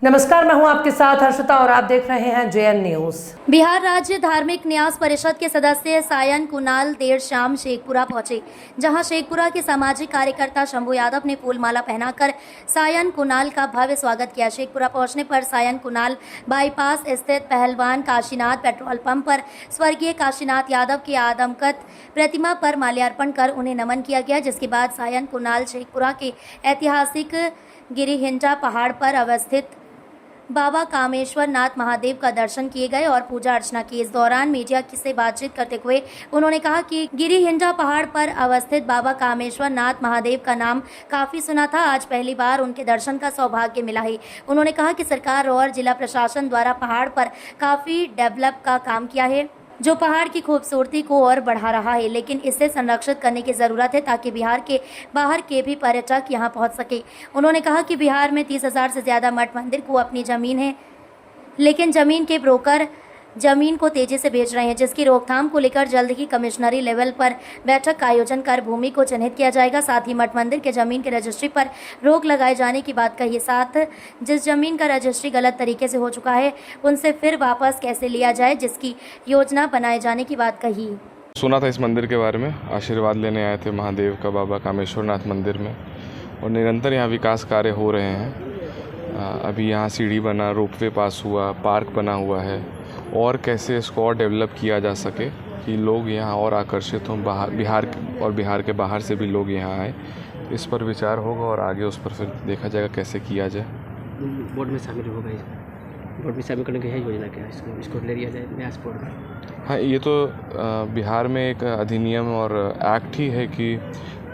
नमस्कार, मैं हूं आपके साथ हर्षिता और आप देख रहे हैं जेएन न्यूज। बिहार राज्य धार्मिक न्यास परिषद के सदस्य सायन कुणाल देर शाम शेखपुरा पहुंचे, जहां शेखपुरा के सामाजिक कार्यकर्ता शंभू यादव ने फूलमाला पहनाकर सायन कुणाल का भव्य स्वागत किया। शेखपुरा पहुंचने पर सायन कुणाल बाईपास स्थित पहलवान काशीनाथ पेट्रोल पंप पर स्वर्गीय काशीनाथ यादव की आदमकद प्रतिमा पर माल्यार्पण कर उन्हें नमन किया गया, जिसके बाद सायन कुणाल शेखपुरा के ऐतिहासिक गिरिहिंजा पहाड़ पर अवस्थित बाबा कामेश्वर नाथ महादेव का दर्शन किए गए और पूजा अर्चना की। इस दौरान मीडिया से बातचीत करते हुए उन्होंने कहा कि गिरिहिंजा पहाड़ पर अवस्थित बाबा कामेश्वर नाथ महादेव का नाम काफ़ी सुना था, आज पहली बार उनके दर्शन का सौभाग्य मिला है। उन्होंने कहा कि सरकार और जिला प्रशासन द्वारा पहाड़ पर काफ़ी डेवलप का काम किया है, जो पहाड़ की खूबसूरती को और बढ़ा रहा है, लेकिन इसे संरक्षित करने की ज़रूरत है ताकि बिहार के बाहर के भी पर्यटक यहां पहुंच सके। उन्होंने कहा कि बिहार में 30,000 से ज़्यादा मठ मंदिर को अपनी ज़मीन है, लेकिन ज़मीन के ब्रोकर ज़मीन को तेज़ी से बेच रहे हैं, जिसकी रोकथाम को लेकर जल्द ही कमिश्नरी लेवल पर बैठक का आयोजन कर भूमि को चिन्हित किया जाएगा। साथ ही मठ मंदिर के ज़मीन के रजिस्ट्री पर रोक लगाए जाने की बात कही। साथ जिस ज़मीन का रजिस्ट्री गलत तरीके से हो चुका है उनसे फिर वापस कैसे लिया जाए, जिसकी योजना बनाए जाने की बात कही। सुना था इस मंदिर के बारे में, आशीर्वाद लेने आए थे महादेव का बाबा कामेश्वर नाथ मंदिर में, और निरंतर यहाँ विकास कार्य हो रहे हैं। अभी यहाँ सीढ़ी बना, रोपवे पास हुआ, पार्क बना हुआ है, और कैसे इसको और डेवलप किया जा सके कि लोग यहाँ और आकर्षित हों, बिहार के बाहर से भी लोग यहाँ आए। इस पर विचार होगा और आगे उस पर फिर देखा जाएगा कैसे किया जाए। बोर्ड में शामिल होगा, बोर्ड में शामिल करने की है योजना क्या है, इसको ले लिया जाए न्यास बोर्ड में? हाँ, ये तो बिहार में एक अधिनियम और एक्ट ही है कि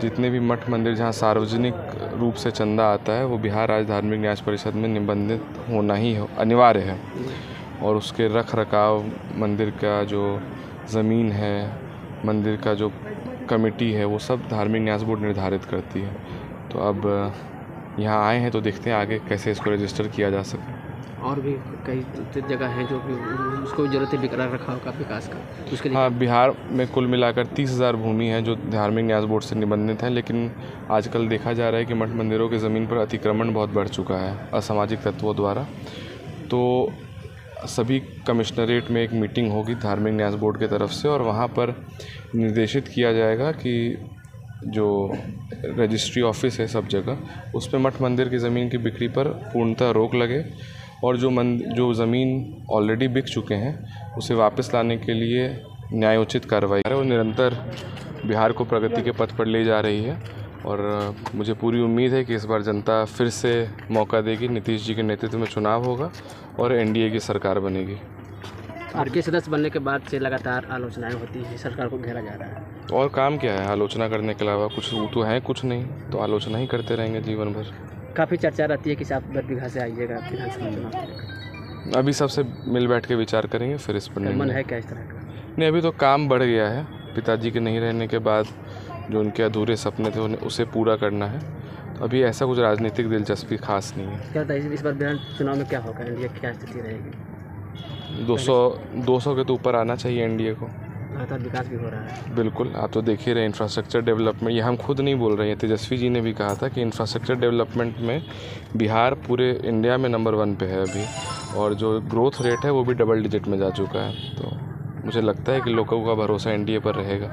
जितने भी मठ मंदिर जहाँ सार्वजनिक रूप से चंदा आता है वो बिहार राज्य धार्मिक न्यास परिषद में निबंधित होना ही अनिवार्य है, और उसके रख रखाव, मंदिर का जो ज़मीन है, मंदिर का जो कमेटी है, वो सब धार्मिक न्यास बोर्ड निर्धारित करती है। तो अब यहाँ आए हैं तो देखते हैं आगे कैसे इसको रजिस्टर किया जा सके। और भी कई जगह हैं जो भी उसको ज़रूरत है बिकरार रखाव का, विकास का, उसके लिए। हाँ, बिहार में कुल मिलाकर 30,000 भूमि है जो धार्मिक न्यास बोर्ड से निबंधित है, लेकिन आजकल देखा जा रहा है कि मठ मंदिरों की ज़मीन पर अतिक्रमण बहुत बढ़ चुका है असामाजिक तत्वों द्वारा। तो सभी कमिश्नरेट में एक मीटिंग होगी धार्मिक न्यास बोर्ड की तरफ से, और वहाँ पर निर्देशित किया जाएगा कि जो रजिस्ट्री ऑफिस है सब जगह, उस पर मठ मंदिर की ज़मीन की बिक्री पर पूर्णतः रोक लगे, और जो ज़मीन ऑलरेडी बिक चुके हैं उसे वापस लाने के लिए न्यायोचित कार्रवाई है। वो निरंतर बिहार को प्रगति के पथ पर ले जा रही है, और मुझे पूरी उम्मीद है कि इस बार जनता फिर से मौका देगी। नीतीश जी के नेतृत्व में चुनाव होगा और एनडीए की सरकार बनेगी। आरके सदस्य बनने के बाद से लगातार आलोचनाएं होती हैं, सरकार को घेरा जा रहा है, और काम क्या है आलोचना करने के अलावा? कुछ तो है कुछ नहीं, तो आलोचना ही करते रहेंगे जीवन भर। काफ़ी चर्चा रहती है कि आप बरबीघा से आइएगा विधानसभा चुनाव। अभी सबसे मिल बैठ के विचार करेंगे, फिर इस पर मन है क्या इस तरह का? नहीं, अभी तो काम बढ़ गया है। पिताजी के नहीं रहने के बाद जो उनके अधूरे सपने थे उन्हें उसे पूरा करना है, तो अभी ऐसा कुछ राजनीतिक दिलचस्पी खास नहीं है। क्या होता है इस बार विधान चुनाव में, क्या होगा, एनडीए क्या स्थिति रहेगी? 200 के तो ऊपर आना चाहिए एनडीए को। लगातार विकास भी हो रहा है। बिल्कुल, आप तो देख ही रहे इंफ्रास्ट्रक्चर डेवलपमेंट, ये हम खुद नहीं बोल रहे हैं, तेजस्वी जी ने भी कहा था कि इंफ्रास्ट्रक्चर डेवलपमेंट में बिहार पूरे इंडिया में नंबर 1 पे है अभी, और जो ग्रोथ रेट है वो भी डबल डिजिट में जा चुका है। तो मुझे लगता है कि लोगों का भरोसा एनडीए पर रहेगा।